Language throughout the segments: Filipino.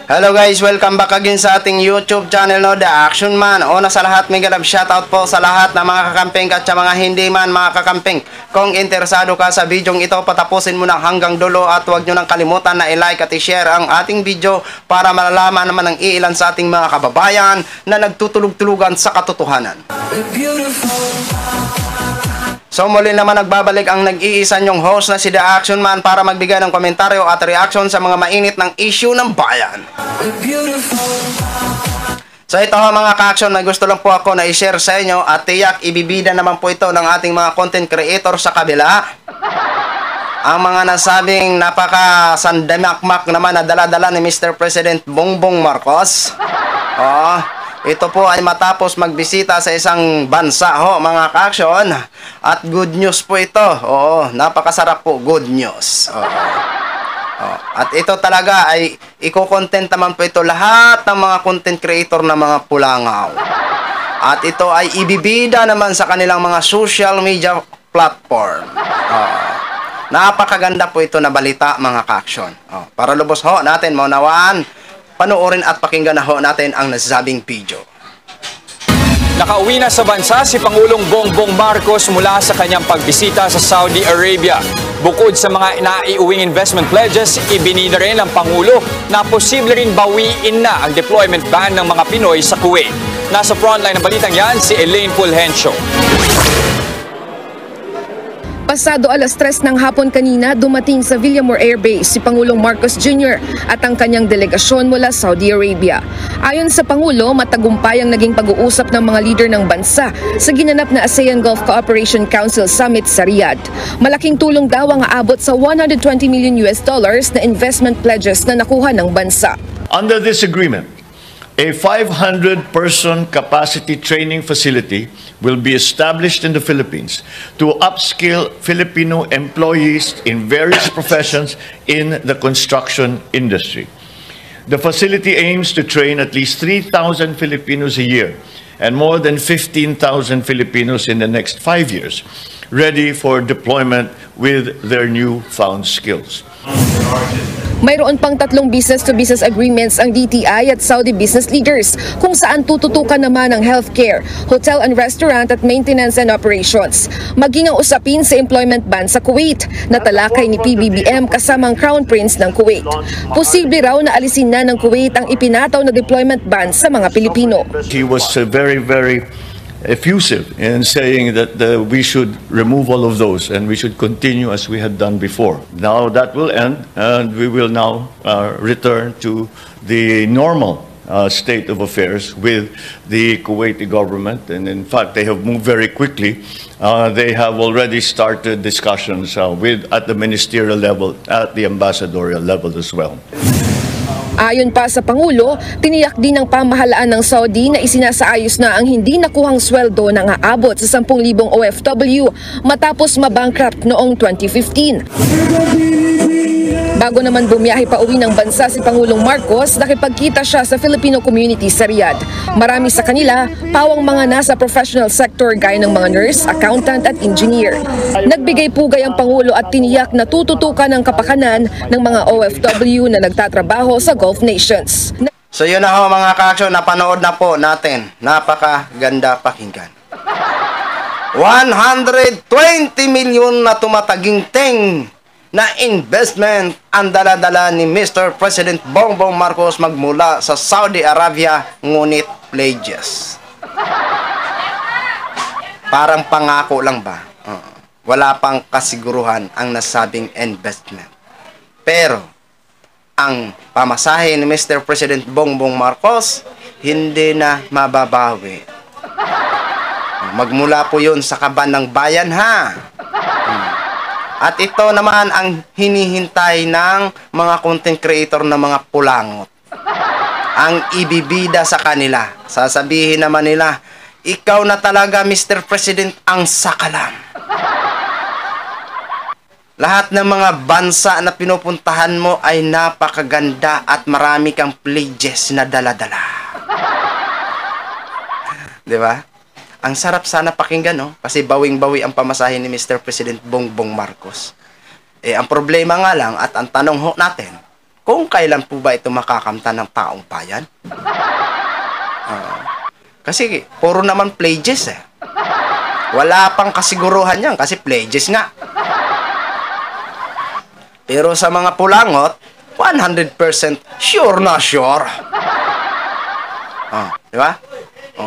Hello guys, welcome back again sa ating YouTube channel, no, The Action Man. Una sa lahat, mega love shoutout po sa lahat ng mga kakamping at sa mga hindi man mga kakamping. Kung interesado ka sa video ito, patapusin mo na hanggang dulo at huwag nyo nang kalimutan na i-like at i-share ang ating video para malalaman naman ng iilan sa ating mga kababayan na nagtutulog-tulugan sa katotohanan. So muli naman nagbabalik ang nag-iisa nyong host na si The Action Man para magbigay ng komentaryo at reaction sa mga mainit ng issue ng bayan. So ito mga ka-action, na gusto lang po ako na i-share sa inyo at tiyak ibibida naman po ito ng ating mga content creator sa kabila. Ang mga nasabing napaka-sandamakmak naman na dala-dala ni Mr. President Bongbong Marcos. Ito po ay matapos magbisita sa isang bansa mga ka-action. At good news po ito. Napakasarap po, good news. At ito talaga ay iko-content naman po ito lahat ng mga content creator na mga pulangaw. At ito ay ibibida naman sa kanilang mga social media platform. Napakaganda po ito na balita mga ka-action. Para lubos natin maunawaan, panoorin at pakinggan na natin ang nasabing video. Nakauwi na sa bansa si Pangulong Bongbong Marcos mula sa kanyang pagbisita sa Saudi Arabia. Bukod sa mga naiuwing investment pledges, ibinida rin ng Pangulo na posible rin bawiin na ang deployment ban ng mga Pinoy sa Kuwait. Nasa frontline ng balitang yan si Elaine Fulgencio. Pasado alas 3 ng hapon kanina, dumating sa Villamor Air Base si Pangulong Marcos Jr. at ang kanyang delegasyon mula Saudi Arabia. Ayon sa Pangulo, matagumpay ang naging pag-uusap ng mga leader ng bansa sa ginanap na ASEAN Gulf Cooperation Council Summit sa Riyadh. Malaking tulong daw ang aabot sa $120 million na investment pledges na nakuha ng bansa. Under this agreement, a 500-person capacity training facility will be established in the Philippines to upskill Filipino employees in various professions in the construction industry. The facility aims to train at least 3,000 Filipinos a year and more than 15,000 Filipinos in the next 5 years, ready for deployment with their newfound skills. Mayroon pang 3 business-to-business agreements ang DTI at Saudi business leaders kung saan tututukan naman ang healthcare, hotel and restaurant at maintenance and operations. Maging ang usapin sa employment ban sa Kuwait na talakay ni PBBM kasamang Crown Prince ng Kuwait. Posible raw na alisin na ng Kuwait ang ipinataw na deployment ban sa mga Pilipino. He was very effusive in saying that we should remove all of those and we should continue as we had done before. Now that will end and we will now return to the normal state of affairs with the Kuwaiti government, and in fact they have moved very quickly. They have already started discussions at the ministerial level, at the ambassadorial level as well. Ayon pa sa Pangulo, tiniyak din ng pamahalaan ng Saudi na isinasaayos na ang hindi nakuhang sweldo ng aabot sa 10,000 OFW matapos mabankrupt noong 2015. Bago naman bumiyahe pa uwi ng bansa si Pangulong Marcos, nakipagkita siya sa Filipino community sa Riyadh. Marami sa kanila, pawang mga nasa professional sector gaya ng mga nurse, accountant at engineer. Nagbigay pugay ang Pangulo at tiniyak na tututukan ang kapakanan ng mga OFW na nagtatrabaho sa Gulf nations. So yun na mga ka-action, napanood na po natin. Napakaganda pakinggan. 120 million na tumataging-ting na investment ang dala-dala ni Mr. President Bongbong Marcos magmula sa Saudi Arabia, ngunit pledges. Parang pangako lang ba? Wala pang kasiguruhan ang nasabing investment. Pero ang pamasahe ni Mr. President Bongbong Marcos hindi na mababawi. Magmula po yun sa kaban ng bayan At ito naman ang hinihintay ng mga content creator na mga pulangot. Ang ibibida sa kanila. Sasabihin naman nila, ikaw na talaga Mr. President ang sakalam. Lahat ng mga bansa na pinupuntahan mo ay napakaganda at marami kang pledges na dala-dala. Diba? Ang sarap sana pakinggan, no? Kasi bawing-bawi ang pamasahe ni Mr. President Bongbong Marcos. Ang problema nga lang at ang tanong natin, kung kailan po ba ito makakamtan ng taong bayan. Kasi puro naman pledges eh. Wala pang kasiguruhan yan kasi pledges nga. Pero sa mga pulangot, 100% sure na sure. Di ba?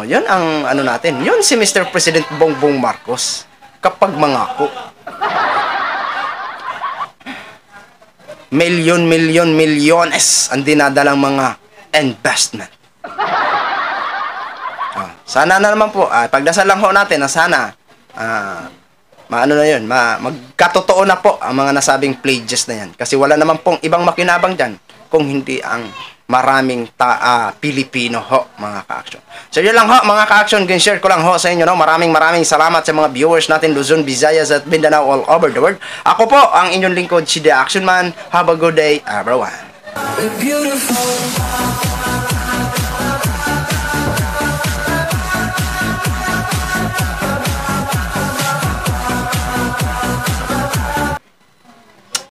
Yun ang ano natin. Yun si Mr. President Bongbong Marcos. Kapag mangako. Milyon-milyon-milyones ang dinadalang mga investment. Sana na naman po, pagdasal lang ho natin na sana maano na yun, magkatotoo na po ang mga nasabing pledges na yan. Kasi wala naman pong ibang makinabang dyan kung hindi ang maraming Pilipino ho, mga ka-action. So yun lang ho, mga ka-action, share ko lang ho sa inyo. No? Maraming salamat sa mga viewers natin, Luzon, Visayas at Mindanao all over the world. Ako po, ang inyong lingkod, si The Action Man. Have a good day, everyone. Beautiful.